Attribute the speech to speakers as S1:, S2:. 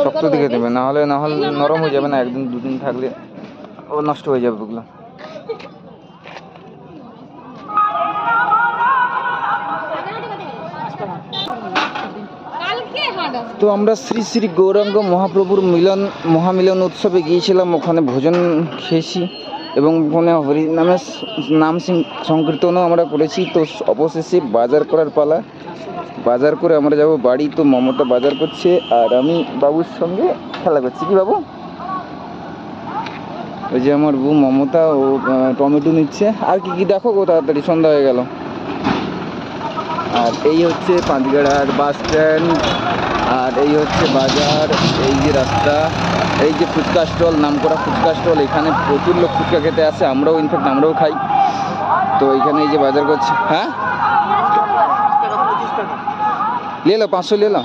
S1: শক্ত দিকে দেবে, না হলে নরম হয়ে যাবে না, একদিন দুদিন থাকলে ও নষ্ট হয়ে যাবে ওগুলো। তো আমরা শ্রী শ্রী গৌরাঙ্গ মহাপ্রভুর মহামিলন উৎসবে গিয়েছিলাম, ওখানে ভোজন খেয়েছি এবং ওখানে হরিনামের নাম সংকীর্তনও আমরা করেছি। তো অবশেষে বাজার করার পালা, বাজার করে আমরা যাব বাড়ি। তো মমতা বাজার করছে আর আমি বাবুর সঙ্গে খেলা করছি। কি বাবু? ওই যে আমার বউ মমতা, ও টমেটো নিচ্ছে। আর কি কি দেখো গো, তাড়াতাড়ি সন্ধ্যা হয়ে গেল। আর এই হচ্ছে পাঁচগাড়ার বাস স্ট্যান্ড, আর এই হচ্ছে বাজার, এই যে রাস্তা, এই যে ফুচকা স্টল, নামকরা ফুচকা স্টল। এখানে প্রচুর লোক ফুচকা খেতে আসে, আমরাও খাই। তো এখানে এই যে বাজার করছে। হ্যাঁ, লে লো 500 লে লো।